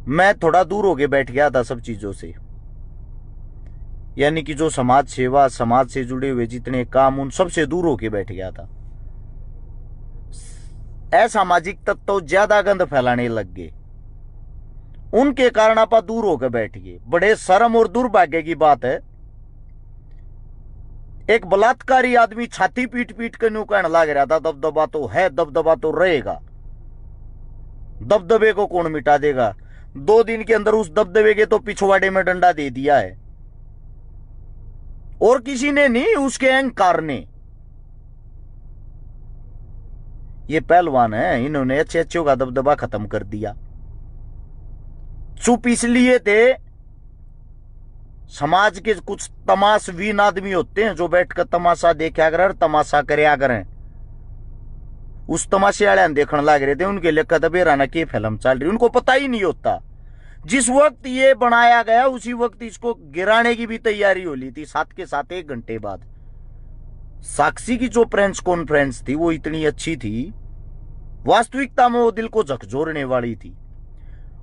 मैं थोड़ा दूर होके बैठ गया था सब चीजों से, यानी कि जो समाज सेवा, समाज से जुड़े हुए जितने काम, उन सब से दूर होके बैठ गया था। असामाजिक तत्व ज्यादा गंद फैलाने लग गए, उनके कारण आप दूर होकर बैठ गए। बड़े शर्म और दुर्भाग्य की बात है, एक बलात्कारी आदमी छाती पीट पीट कर न्यू कहने लग रहा था दबदबा तो है, दबदबा तो रहेगा, दबदबे को कौन मिटा देगा। 2 दिन के अंदर उस दबदबे के तो पिछवाड़े में डंडा दे दिया है, और किसी ने नहीं, उसके अहंकार ने। ये पहलवान है, इन्होंने अच्छे अच्छों का दबदबा खत्म कर दिया। चुप इसलिए थे, समाज के कुछ तमाशवीन आदमी होते हैं जो बैठकर तमाशा देखा करें, तमाशा करया करें। उस तमाशे वाले देखने लग रहे थे, उनके लिए कदबेराना की फिल्म चल रही, उनको पता ही नहीं होता। जिस वक्त ये बनाया गया उसी वक्त इसको गिराने की भी तैयारी हो ली थी, साथ के साथ 1 घंटे बाद। साक्षी की जो प्रेस कॉन्फ्रेंस थी वो इतनी अच्छी थी, वास्तविकता में वो दिल को झकझोरने वाली थी।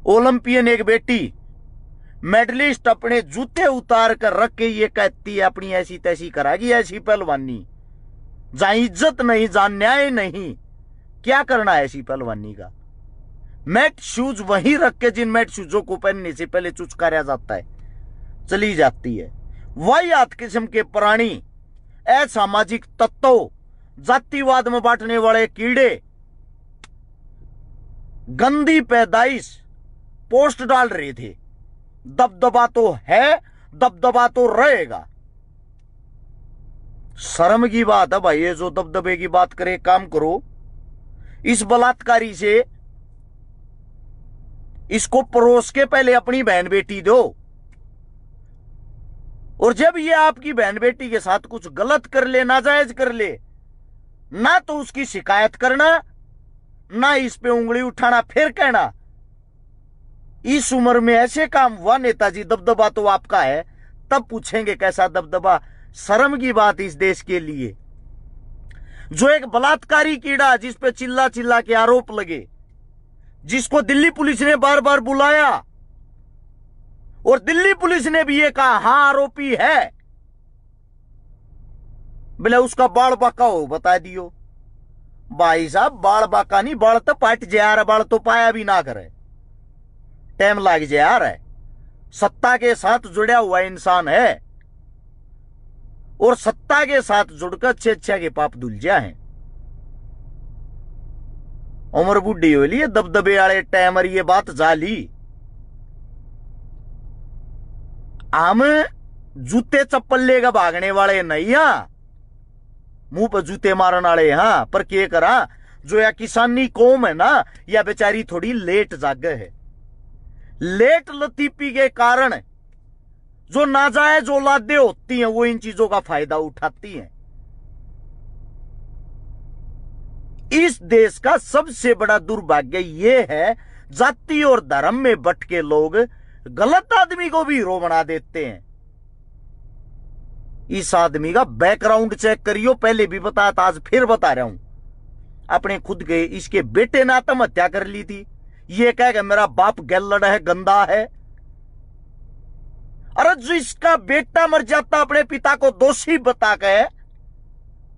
ओलंपियन एक बेटी मेडलिस्ट अपने जूते उतार कर रख के ये कहती है अपनी ऐसी तैसी करागी, ऐसी पहलवानी जहां इज्जत नहीं, जहां न्याय नहीं, क्या करना है ऐसी पहलवानी का। मैट शूज वहीं रख के जिन मैट शूजों को पहनने से पहले चुचकारा जाता है, चली जाती है। वाहियात किस्म के प्राणी, असामाजिक तत्व, जातिवाद में बांटने वाले कीड़े, गंदी पैदाइश पोस्ट डाल रहे थे, दबदबा तो है, दबदबा तो रहेगा। शर्म की बात है भाई, ये जो दबदबे की बात करे, काम करो। इस बलात्कारी से इसको परोस के पहले अपनी बहन बेटी दो, और जब ये आपकी बहन बेटी के साथ कुछ गलत कर ले, नाजायज कर ले, ना तो उसकी शिकायत करना, ना इस पे उंगली उठाना, फिर कहना इस उम्र में ऐसे काम हुआ नेताजी, दबदबा तो आपका है। तब पूछेंगे कैसा दबदबा। शर्म की बात इस देश के लिए। जो एक बलात्कारी कीड़ा जिस पे चिल्ला चिल्ला के आरोप लगे, जिसको दिल्ली पुलिस ने बार बार बुलाया और दिल्ली पुलिस ने भी ये कहा हां आरोपी है, बोले उसका बाल बाका हो बता दियो। भाई साहब बाल बाका नहीं, बाल तो पट जा, बाल तो पाया भी ना करे, टाइम लग जाए यार। सत्ता के साथ जुड़ा हुआ इंसान है, और सत्ता के साथ जुड़कर अच्छे अच्छे के पाप धुल जा है। उम्र बुढ़ी हो ली, दबदबे वाले टाइमर ये बात जाली। हम जूते चप्पल लेकर भागने वाले नहीं, मुंह पर जूते मारने वाले। हाँ, पर क्या करा, जो या किसानी कौम है ना, या बेचारी थोड़ी लेट जागे है। लेट लतीफी के कारण जो नाजायज औलादे होती हैं वो इन चीजों का फायदा उठाती हैं। इस देश का सबसे बड़ा दुर्भाग्य ये है, जाति और धर्म में बट के लोग गलत आदमी को भी हीरो बना देते हैं। इस आदमी का बैकग्राउंड चेक करियो, पहले भी बताया था, आज फिर बता रहा हूं। अपने खुद के इसके बेटे ने आत्महत्या कर ली थी, ये कहेगा मेरा बाप गैलड़ है, गंदा है। अरे जो इसका बेटा मर जाता अपने पिता को दोषी बता के,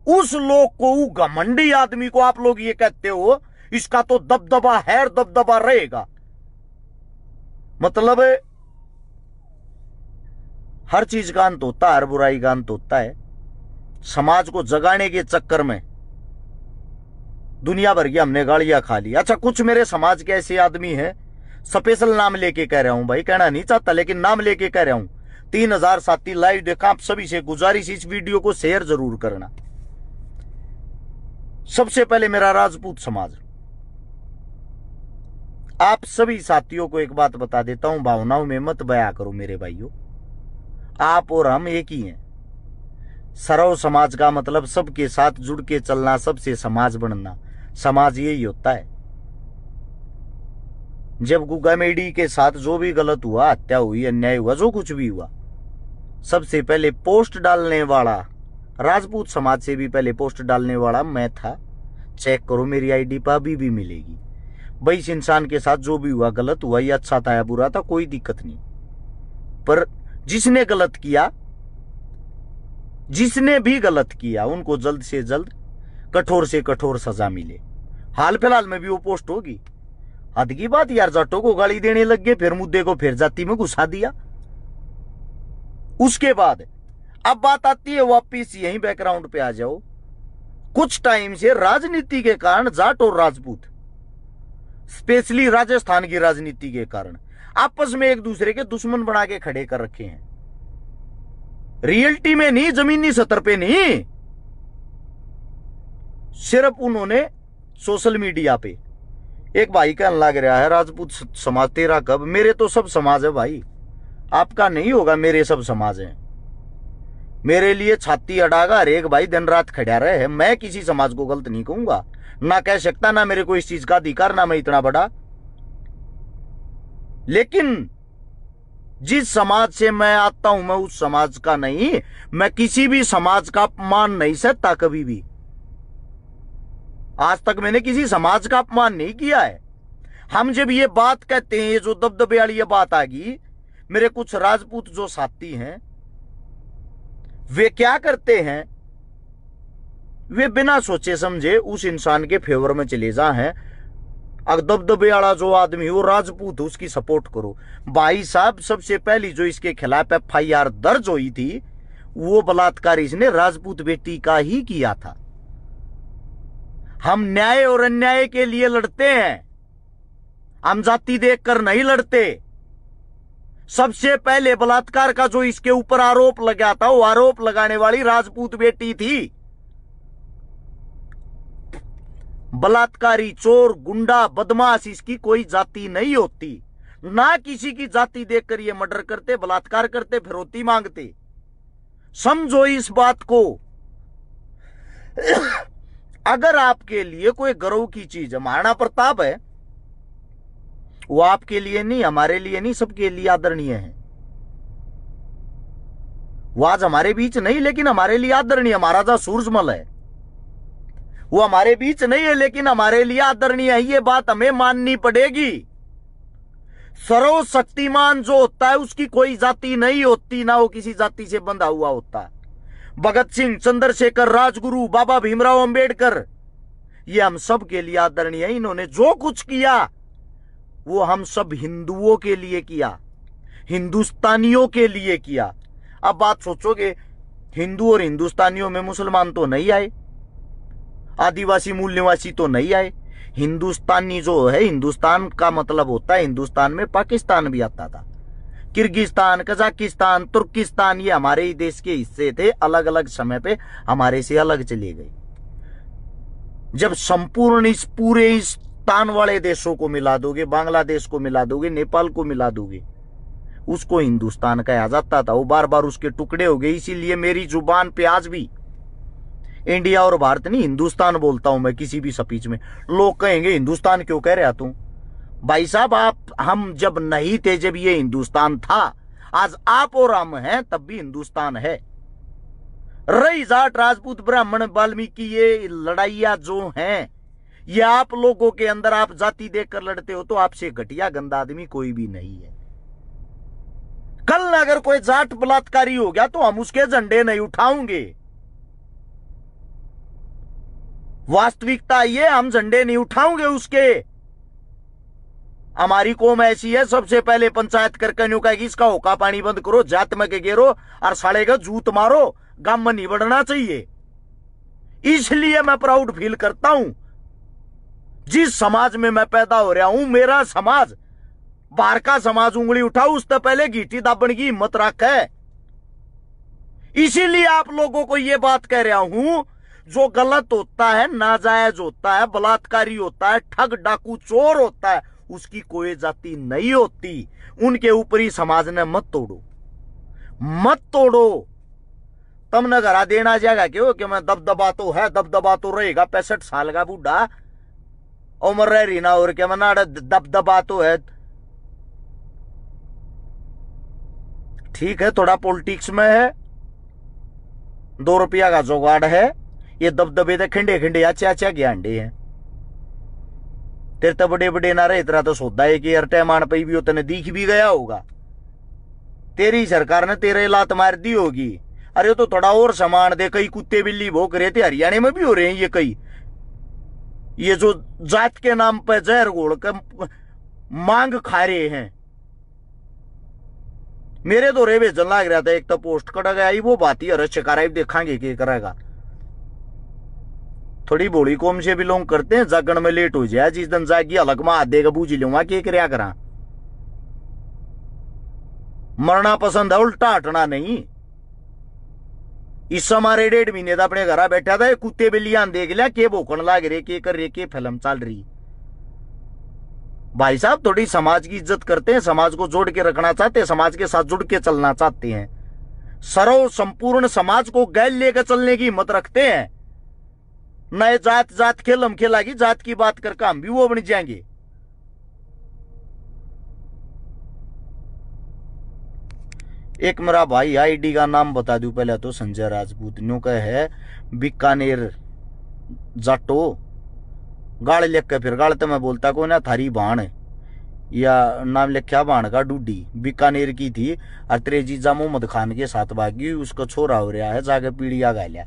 उस लोग को, वो घमंडी आदमी को आप लोग ये कहते हो इसका तो दबदबा है, दबदबा रहेगा। मतलब हर चीज का अंत होता है, हर बुराई का अंत होता है। समाज को जगाने के चक्कर में दुनिया भर की हमने गालियां खा ली। अच्छा, कुछ मेरे समाज के ऐसे आदमी हैं, स्पेशल नाम लेके कह रहा हूं भाई, कहना नहीं चाहता लेकिन नाम लेके कह रहा हूं। 3000 साथी लाइव देखा, आप सभी से गुजारिश इस वीडियो को शेयर जरूर करना। सबसे पहले मेरा राजपूत समाज, आप सभी साथियों को एक बात बता देता हूं, भावनाओं में मत बया करो मेरे भाइयों। आप और हम एक ही हैं। सर्व समाज का मतलब सबके साथ जुड़ के चलना, सबसे समाज बनना। समाज यही होता है। जब गुगा मेडी के साथ जो भी गलत हुआ, हत्या हुई, अन्याय हुआ, जो कुछ भी हुआ, सबसे पहले पोस्ट डालने वाला राजपूत समाज से भी पहले पोस्ट डालने वाला मैं था। चेक करो मेरी आईडी पर, अभी भी मिलेगी। भाई इस इंसान के साथ जो भी हुआ गलत हुआ, या अच्छा था या बुरा था, कोई दिक्कत नहीं, पर जिसने गलत किया, जिसने भी गलत किया, उनको जल्द से जल्द कठोर से कठोर सजा मिले। हाल फिलहाल में भी वो पोस्ट होगी। हद की बात यार, जाटों को गाली देने लग गए, फिर मुद्दे को फिर जाति में घुसा दिया। उसके बाद अब बात आती है वापिस यही बैकग्राउंड पे आ जाओ। कुछ टाइम से राजनीति के कारण जाट और राजपूत, स्पेशली राजस्थान की राजनीति के कारण, आपस में एक दूसरे के दुश्मन बना के खड़े कर रखे हैं। रियलिटी में नहीं, जमीनी स्तर पे नहीं, सिर्फ उन्होंने सोशल मीडिया पे। एक भाई कहने लग रहा है राजपूत समाज तेरा कब, मेरे तो सब समाज है भाई, आपका नहीं होगा, मेरे सब समाज है। मेरे लिए छाती अड़ागा हर एक भाई दिन रात खड़ा रहे है। मैं किसी समाज को गलत नहीं कहूंगा, ना कह सकता, ना मेरे को इस चीज का अधिकार, ना मैं इतना बड़ा। लेकिन जिस समाज से मैं आता हूं, मैं उस समाज का नहीं, मैं किसी भी समाज का अपमान नहीं सहता कभी भी। आज तक मैंने किसी समाज का अपमान नहीं किया है। हम जब ये बात कहते हैं, ये जो दबदबे वाली ये बात आ गई, मेरे कुछ राजपूत जो साथी हैं, वे क्या करते हैं, वे बिना सोचे समझे उस इंसान के फेवर में चले जा हैं। अगर दबदबे वाला जो आदमी वो राजपूत, उसकी सपोर्ट करो। भाई साहब, सबसे पहली जो इसके खिलाफ FIR दर्ज हुई थी, वो बलात्कार इसने राजपूत बेटी का ही किया था। हम न्याय और अन्याय के लिए लड़ते हैं, हम जाति देखकर नहीं लड़ते। सबसे पहले बलात्कार का जो इसके ऊपर आरोप लगा था, वो आरोप लगाने वाली राजपूत बेटी थी। बलात्कारी, चोर, गुंडा, बदमाश, इसकी कोई जाति नहीं होती। ना किसी की जाति देखकर ये मर्डर करते, बलात्कार करते, फिरौती मांगते। समझो इस बात को। अगर आपके लिए कोई गर्व की चीज है, महाराणा प्रताप है, वो आपके लिए नहीं, हमारे लिए नहीं, सबके लिए आदरणीय है। वो आज हमारे बीच नहीं, लेकिन हमारे लिए आदरणीय। महाराजा सूरजमल है, वो हमारे बीच नहीं है, लेकिन हमारे लिए आदरणीय है। ये बात हमें माननी पड़ेगी। सर्वशक्तिमान जो होता है, उसकी कोई जाति नहीं होती, ना वो किसी जाति से बंधा हुआ होता। भगत सिंह, चंद्रशेखर, राजगुरु, बाबा भीमराव अंबेडकर, ये हम सब के लिए आदरणीय है। इन्होंने जो कुछ किया वो हम सब हिंदुओं के लिए किया, हिंदुस्तानियों के लिए किया। अब बात सोचोगे, हिंदू और हिंदुस्तानियों में मुसलमान तो नहीं आए, आदिवासी मूल निवासी तो नहीं आए। हिंदुस्तानी जो है, हिंदुस्तान का मतलब होता है, हिंदुस्तान में पाकिस्तान भी आता था, किर्गिस्तान, कजाकिस्तान, तुर्किस्तान, ये हमारे ही देश के हिस्से थे। अलग अलग समय पे हमारे से अलग चले गए। जब संपूर्ण इस पूरे इस तान वाले देशों को मिला दोगे, बांग्लादेश को मिला दोगे, नेपाल को मिला दोगे, उसको हिंदुस्तान कहा जाता था। वो बार बार उसके टुकड़े हो गए। इसीलिए मेरी जुबान पे आज भी इंडिया और भारत नहीं, हिंदुस्तान बोलता हूं मैं किसी भी स्पीच में। लोग कहेंगे हिंदुस्तान क्यों कह रहा तू? भाई साहब, हम जब नहीं थे, जब ये हिंदुस्तान था, आज आप और हम हैं, तब भी हिंदुस्तान है। रही जाट, राजपूत, ब्राह्मण, वाल्मीकि, ये लड़ाइयां जो हैं, ये आप लोगों के अंदर, आप जाति देखकर लड़ते हो, तो आपसे घटिया गंदा आदमी कोई भी नहीं है। कल अगर कोई जाट बलात्कारी हो गया तो हम उसके झंडे नहीं उठाएंगे। वास्तविकता ये, हम झंडे नहीं उठाएंगे उसके। हमारी कौम ऐसी है, सबसे पहले पंचायत करके न्यू कहेगी इसका होका पानी बंद करो, जात में के गेरो और साले का जूत मारो, गांव में नहीं बढ़ना चाहिए। इसलिए मैं प्राउड फील करता हूं जिस समाज में मैं पैदा हो रहा हूं। मेरा समाज, बाहर का समाज उंगली उठाओ उससे पहले गीठी दाबने की हिम्मत रखे। इसीलिए आप लोगों को यह बात कह रहा हूं, जो गलत होता है, नाजायज होता है, बलात्कारी होता है, ठग डाकू चोर होता है, उसकी कोई जाति नहीं होती। उनके ऊपरी समाज ने मत तोड़ो, मत तोड़ो। तुमने घरा देना जाएगा क्यों कि मैं दबदबा तो है, दबदबा तो रहेगा। 65 साल का बूढ़ा उम्र रह रही ना, और क्या मना दबदबा तो है। ठीक है, थोड़ा पॉलिटिक्स में है, 2 रुपया का जुगाड़ है। ये दबदबे तो खिंडे खिंडे अच्छे अच्छे के अंडे हैं। तेरे तो बड़े बड़े ना रहे, तेरा तो सौदा है कि हर मान पे भी तने दिख भी गया होगा। तेरी सरकार ने तेरे लात मार दी होगी। अरे तो थोड़ा और सामान दे, कई कुत्ते बिल्ली भोग रहे थे, हरियाणा में भी हो रहे हैं ये कई, ये जो जात के नाम पर जहर घोल कर मांग खा रहे हैं। मेरे तो रे भेजन लाग रहा था, एक तो पोस्ट कटा गया वो बात ही अरे शिकारा देखांगे क्या करेगा। थोड़ी बोली कौम से बिलोंग करते हैं, जागण में लेट हो जाए, जिस दिन जागी अलग में हाथ देगा बूझ लूंगा क्या क्या करा। मरना पसंद है, उल्टा हटना नहीं। इस समय 1.5 महीने था अपने घर बैठा था, कुत्ते बिल्लियां देख लिया के भोकन लाग रहे, के कर रहे, के फिल्म चल रही। भाई साहब थोड़ी समाज की इज्जत करते हैं, समाज को जोड़ के रखना चाहते हैं, समाज के साथ जुड़ के चलना चाहते हैं, सर्व संपूर्ण समाज को गैल लेकर चलने की हिम्मत रखते हैं। नए जात जात खेल हम खेलागी, जात की बात करके हम भी वो बन जाएंगे। एक मेरा भाई आईडी का नाम बता दूं पहले तो, संजय राजपूत न्यू का है, बीकानेर जाटो। गाड़ लिख के फिर गाड़ तो मैं बोलता को ना थारी बाण, या नाम लिखा बाण का डूडी, बीकानेर की थी और तेरे जीजा मोहम्मद खान के साथ भागी, उसका छोरा हो रहा है, जाके पीड़िया गालिया।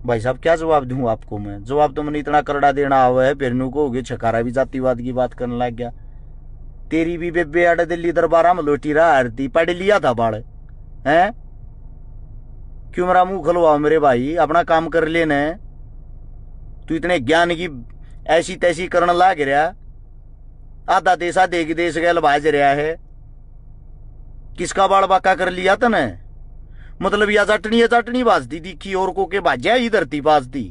भाई साहब क्या जवाब दूं आपको मैं, जवाब तो मैंने इतना करड़ा देना हुआ है, फिर नू कहोगे छकारा भी जातिवाद की बात करने लग गया। तेरी भी बेबे आड़े दिल्ली दरबारा में लोटी रहा आरती पढ़ लिया था बाड़ है, क्यों मेरा मुंह खुलवाओ मेरे भाई, अपना काम कर लेना। तू इतने ज्ञान की ऐसी तैसी करने लाग रहा, आधा देश आधे की देश गैल भाज रहा है, किसका बाड़ बाका कर लिया तने, मतलब या जाटनी बाजती दिखी और को के बाजा ही धरती बाजती।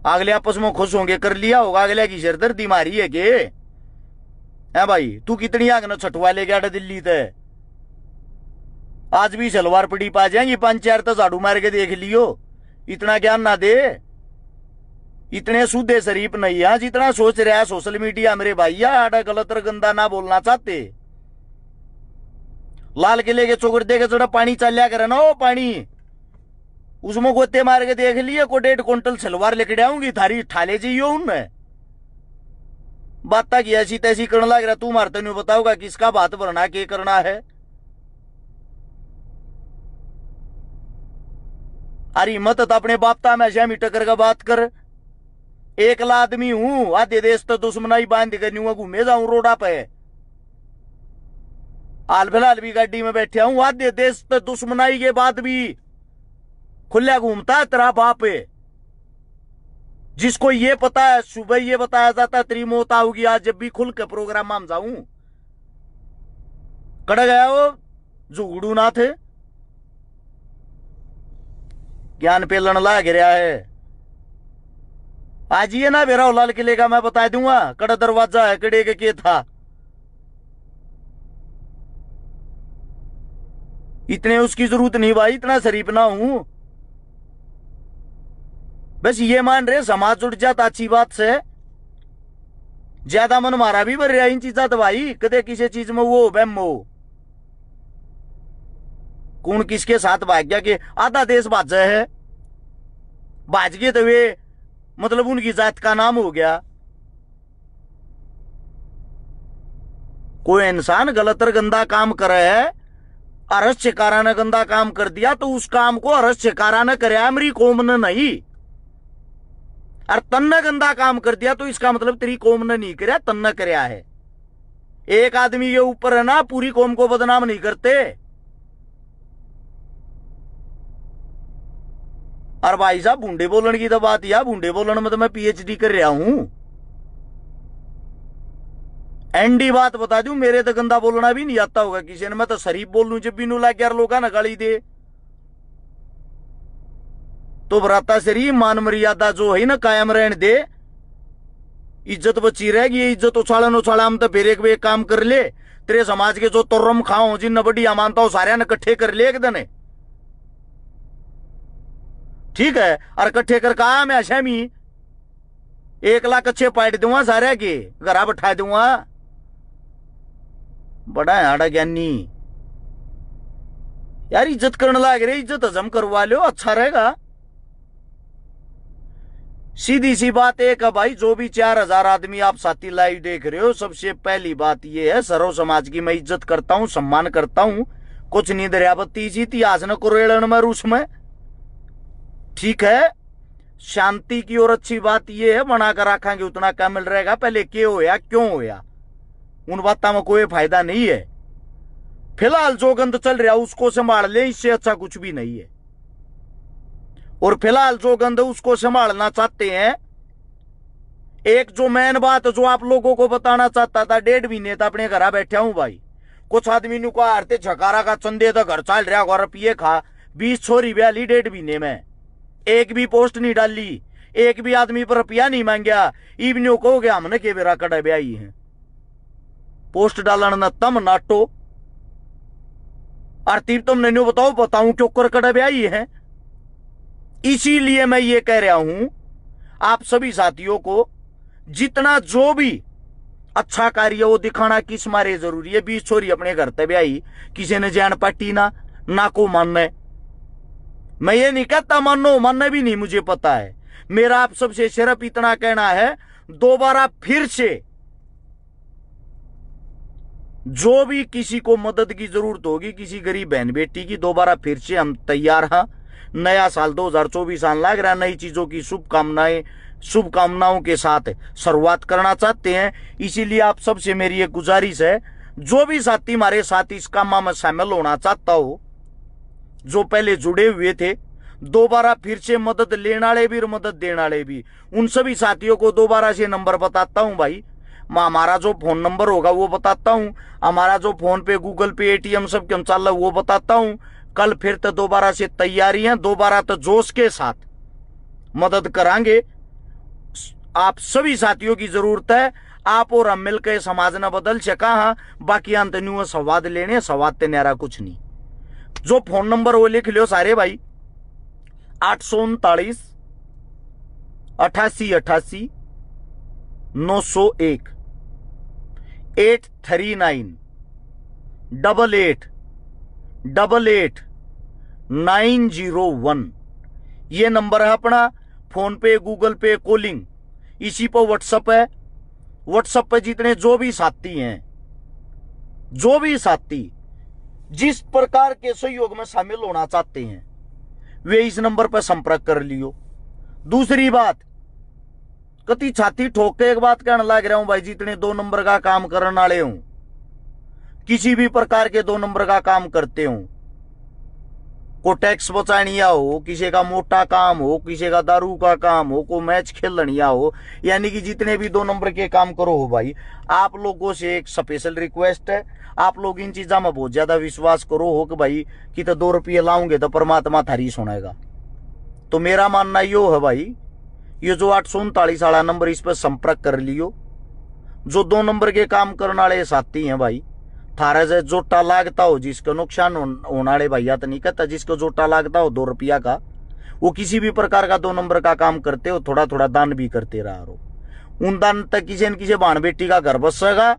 अगले आपस में खुश होंगे कर लिया होगा, अगले की सिरदर्दी मारी है के है भाई। तू कितनी आग न छठवा ले गया दिल्ली ते, आज भी सलवार पड़ी पा जाएंगी, 5-4 तो झाड़ू मार के देख लियो, इतना ज्ञान ना दे, इतने सूदे शरीफ नहीं है जितना सोच रहा है सोशल मीडिया मेरे भैया। आड़ा गलत और गंदा ना बोलना चाहते, लाल किले के चौकड़ दे के थोड़ा पानी चलिया करे ना, वो पानी उसमें गोते मार के देख लिए को 1.5 क्विंटल सलवार लेके आऊंगी थारी ठाले जी उनमें बात की ऐसी तैसी करने लग रहा। तू मारते नहीं बताओगा किसका बात भरना के करना है। अरे मत अपने बापता में ऐसा टकर का बात कर, एकला आदमी हूं, आधे देश तो दुश्मनाई बांध कर घूमे जाऊं रोडा पे, हाल फिलहाल भी गाड़ी में बैठे हूं, आधे देश तो दुश्मनाई के बाद भी खुला घूमता है तेरा बाप है। जिसको ये पता है, सुबह ये बताया जाता तेरी मौत आओगी आज, जब भी खुल के प्रोग्राम में जाऊं कड़ गया वो जुगड़ू ना थे, ज्ञान पे लड़ लाग रहा है। आज ये ना मेरा लाल किले का मैं बता दूंगा कड़ा दरवाजा है, कड़े के था, इतने उसकी जरूरत नहीं भाई, इतना शरीफ ना हूं। बस ये मान रहे समाज जुड़ जाता अच्छी बात से, ज्यादा मन मारा भी भर रहा इन चीजा तो भाई, कदे किसी चीज में वो बहम हो कौन किसके साथ भाग गया कि आधा देश भाजा है, भाज गए तो वे मतलब उनकी जात का नाम हो गया। कोई इंसान गलत और गंदा काम करे है, अरस शिकारा ने गंदा काम कर दिया तो उस काम को अरस शिकारा ने करे, मेरी कौम ने नहीं। और तन ने गंदा काम कर दिया तो इसका मतलब तेरी कौम ने नहीं कराया, तन ने कराया है। एक आदमी के ऊपर है ना, पूरी कौम को बदनाम नहीं करते। और भाई साहब बूंडे बोलन की तो बात, या बूंडे बोलन में तो मैं पीएचडी कर रहा हूं। एंडी बात बता दूं, मेरे तो गंदा बोलना भी नहीं आता होगा किसी ने, मैं तो शरीफ बोल लूं जब भी नू लाग यार लोग ना गाली दे तो बराता शरीफ मान मर्यादा जो है ना कायम रहने दे, इज्जत बची रहेगी। इज्जत उछालन उछाला हम तो फिर एक काम कर ले, तेरे समाज के जो तुर्रम खाओ जिन बढ़िया मानता हो सारे इकट्ठे कर ले एक दिन, ठीक है, और इकट्ठे कर कहा मैं अशमी 1 लाख अच्छे पाइट दूंगा सारे के घरा बैठा दूंगा। बड़ा है आड़ा ज्ञानी यार, इज्जत करने लग रहे, इज्जत हजम करवा लो अच्छा रहेगा। सीधी सी बात एक है भाई, जो भी 4,000 आदमी आप साथी लाइव देख रहे हो, सबसे पहली बात ये है, सर्व समाज की मैं इज्जत करता हूं, सम्मान करता हूं। कुछ नहीं दरियावती इतिहास न करो में रूस में, ठीक है। शांति की और अच्छी बात ये है, बनाकर रखेंगे उतना क्या मिल रहेगा, पहले क्यों होया क्यों होया, उन बातों में कोई फायदा नहीं है। फिलहाल जो गंद चल रहा उसको संभाल ले, इससे अच्छा कुछ भी नहीं है। और फिलहाल जो गंद उसको संभालना चाहते हैं। एक जो मेन बात जो आप लोगों को बताना चाहता था, 1.5 महीने तो अपने घर बैठा हूं भाई। कुछ आदमी को हारते झकारा का चंदे तो घर चल रहा, और रुपये खा 20 छोरी ब्याली 1.5 महीने में, एक भी पोस्ट नहीं डाली, एक भी आदमी पर रुपया नहीं मांगया। इवनियों कहोगे हमने के बेरा कड़ा ब्याई है, पोस्ट डालन न तम नाटो आरती तुमने न्यू बताऊं क्यों कर कड़ा ब्याई है। इसीलिए मैं ये कह रहा हूं आप सभी साथियों को, जितना जो भी अच्छा कार्य वो दिखाना किस मारे जरूरी है। 20 छोरी अपने घर तक ब्याई, किसी ने जान पाटी ना को मानने। मैं ये नहीं कहता मानो, मानने भी नहीं, मुझे पता है। मेरा आप सबसे सिर्फ इतना कहना है, दोबारा फिर से जो भी किसी को मदद की जरूरत होगी, किसी गरीब बहन बेटी की, दोबारा फिर से हम तैयार हैं। नया साल 2024 आने लग रहा है, नई चीजों की शुभकामनाओं के साथ शुरुआत करना चाहते हैं। इसीलिए आप सबसे मेरी एक गुजारिश है, जो भी साथी हमारे साथ इस काम में शामिल होना चाहता हो, जो पहले जुड़े हुए थे, दोबारा फिर से मदद लेने वाले भी और मदद देने वाले भी, उन सभी साथियों को दोबारा से नंबर बताता हूं भाई। हमारा जो फोन नंबर होगा वो बताता हूं, हमारा जो फोन पे गूगल पे एटीएम सब के चल वो बताता हूं। कल फिर तो दोबारा से तैयारी है, दोबारा तो जोश के साथ मदद करांगे। आप सभी साथियों की जरूरत है, आप और हम मिलकर समाज न बदल सका। बाकी अंत न्यू संवाद लेने, संवाद ते न्यारा कुछ नहीं। जो फोन नंबर वो लिख लियो सारे भाई, 839 88 88 901 839 88 88 901। ये नंबर है अपना। फोन पे, गूगल पे, कॉलिंग इसी पर व्हाट्सएप है। व्हाट्सएप पे जितने जो भी साथी जिस प्रकार के सहयोग में शामिल होना चाहते हैं, वे इस नंबर पर संपर्क कर लियो। दूसरी बात, कति छाती ठोक के एक बात कहने लग रहा हूं भाई, जितने 2 नंबर का काम करने वाले हूं, किसी भी प्रकार के 2 नंबर का काम करते हूं, को टैक्स बचानिया हो, किसी का मोटा काम हो, किसी का दारू का काम हो, को मैच खेलनिया हो, यानी कि जितने भी 2 नंबर के काम करो हो भाई, आप लोगों से एक स्पेशल रिक्वेस्ट है, आप लोग इन चीजों में बहुत ज्यादा विश्वास करो हो कि भाई कि तो 2 रुपये लाओगे तो परमात्मा थारी सुनेगा। तो मेरा मानना यो है भाई, ये जो 839 वाला नंबर, इस पर संपर्क कर लियो। जो 2 नंबर के काम करने वाले साथी हैं भाई, थारे से जोटा लागता हो, जिसका नुकसान होने वाले भैया तो नहीं कहता, जिसको जोटा लागता हो 2 रुपया का, वो किसी भी प्रकार का 2 नंबर का काम करते हो, थोड़ा थोड़ा दान भी करते रहा हो। उन दान तक किसी न किसी बाण बेटी का घर बसेगा,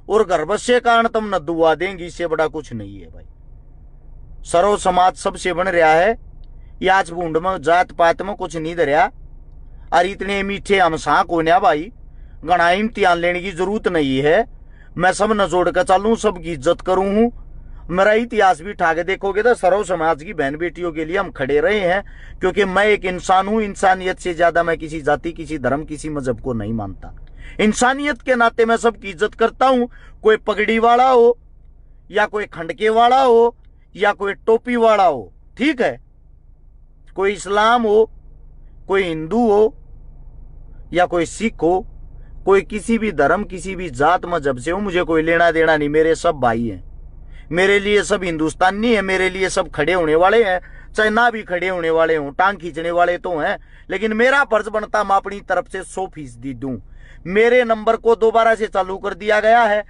और घर बसे कारण तुम न दुआ देंगी, इससे बड़ा कुछ नहीं है भाई। सर्व समाज सबसे बन रहा है, ये आज बूंद में जात पात में कुछ नहीं धरिया। और इतने मीठे हम सांक होने भाई, घना इम्तिहान लेने की जरूरत नहीं है। मैं सब न जोड़ कर चालू, सबकी इज्जत करूं हूं। मेरा इतिहास भी ठाके देखोगे तो सर्व समाज की बहन बेटियों के लिए हम खड़े रहे हैं, क्योंकि मैं एक इंसान हूं। इंसानियत से ज्यादा मैं किसी जाति, किसी धर्म, किसी मजहब को नहीं मानता। इंसानियत के नाते मैं सबकी इज्जत करता हूं। कोई पगड़ी वाला हो, या कोई खंडके वाला हो, या कोई टोपी वाला हो, ठीक है, कोई इस्लाम हो, कोई हिंदू हो, या कोई सिख हो, कोई किसी भी धर्म, किसी भी जात मजहब से हो, मुझे कोई लेना देना नहीं। मेरे सब भाई हैं, मेरे लिए सब हिंदुस्तानी है, मेरे लिए सब खड़े होने वाले हैं। चाहे ना भी खड़े होने वाले हों, टांग खींचने वाले तो हैं, लेकिन मेरा फर्ज बनता मैं अपनी तरफ से 100% दूं। मेरे नंबर को दोबारा से चालू कर दिया गया है,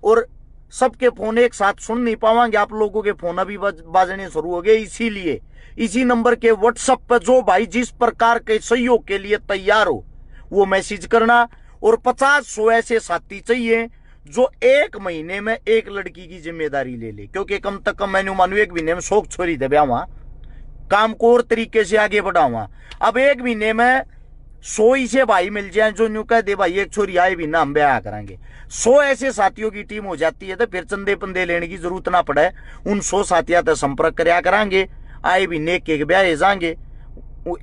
और सबके फोन एक साथ सुन नहीं पावांगे, आप लोगों के फोन अभी बाजने शुरू हो गए। इसीलिए इसी नंबर के व्हाट्सएप पर जो भाई जिस प्रकार के सहयोग के लिए तैयार हो, वो मैसेज करना। और 50-100 ऐसे साथी चाहिए जो 1 महीने में एक लड़की की जिम्मेदारी ले ले, क्योंकि कम तक कम मैंने मानू 1 महीने में 100 छोरी दे ब्यावा, काम को और तरीके से आगे बढ़ावा। अब 1 महीने में 100 ही से भाई मिल जाए जो न्यू कह दे भाई एक छोरी आए भी ना हम ब्याह करेंगे। 100 ऐसे साथियों की टीम हो जाती है तो फिर चंदे पंदे लेने की जरूरत ना पड़े। उन 100 साथियों से संपर्क करया करांगे, आए भी नेक के ब्याह जाएंगे।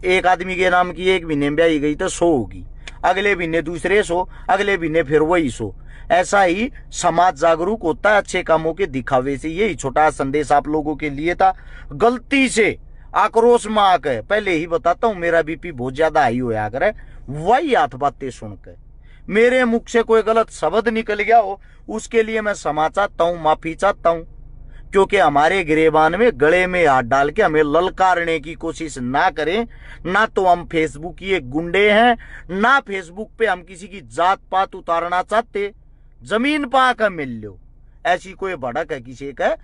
एक आदमी के नाम की एक महीने में ब्याही गई तो 100 होगी, अगले महीने दूसरे 100, अगले महीने फिर वही 100। ऐसा ही समाज जागरूक होता है अच्छे कामों के दिखावे से। यही छोटा संदेश आप लोगों के लिए था। गलती से आक्रोश में आकर पहले ही बताता हूं, मेरा बीपी बहुत ज्यादा हाई होया करे, वही हाथ बातें सुनकर मेरे मुख से कोई गलत शब्द निकल गया हो उसके लिए मैं क्षमा चाहता हूं, माफी चाहता हूं। क्योंकि हमारे गिरेबान में गले में हाथ डाल के हमें ललकारने की कोशिश ना करें। ना तो हम फेसबुक की एक गुंडे हैं, ना फेसबुक पे हम किसी की जात पात उतारना चाहते। जमीन पा कर मिल लो, ऐसी कोई भड़क है किसी का,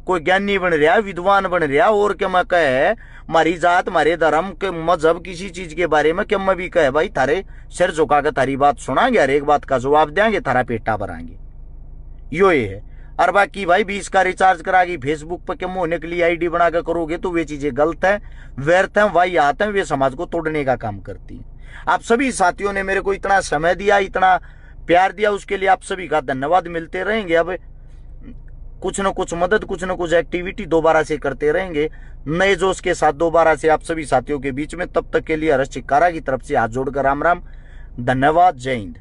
कोई ज्ञानी बन रहा, विद्वान बन रहा और क्या मैं कहे मारी जात मारे धर्म के मजहब किसी चीज के बारे में क्या मैं भी कहे भाई थारे सिर झुका कर थारी बात सुनाएंगे, हर एक बात का जवाब देंगे, थारा पेटा भराएंगे। यो ये है। और बाकी भाई 20 का रिचार्ज करागी फेसबुक पर क्या होने के लिए आईडी बनाकर करोगे तो वे चीजें गलत है, व्यर्थ है, वही आते हैं, वे समाज को तोड़ने का काम करती है। आप सभी साथियों ने मेरे को इतना समय दिया, इतना प्यार दिया, उसके लिए आप सभी का धन्यवाद। मिलते रहेंगे, अब कुछ न कुछ मदद, कुछ न कुछ एक्टिविटी दोबारा से करते रहेंगे नए जोश के साथ दोबारा से आप सभी साथियों के बीच में। तब तक के लिए हर्ष चिक्कारा की तरफ से हाथ जोड़कर राम राम, धन्यवाद, जय हिंद।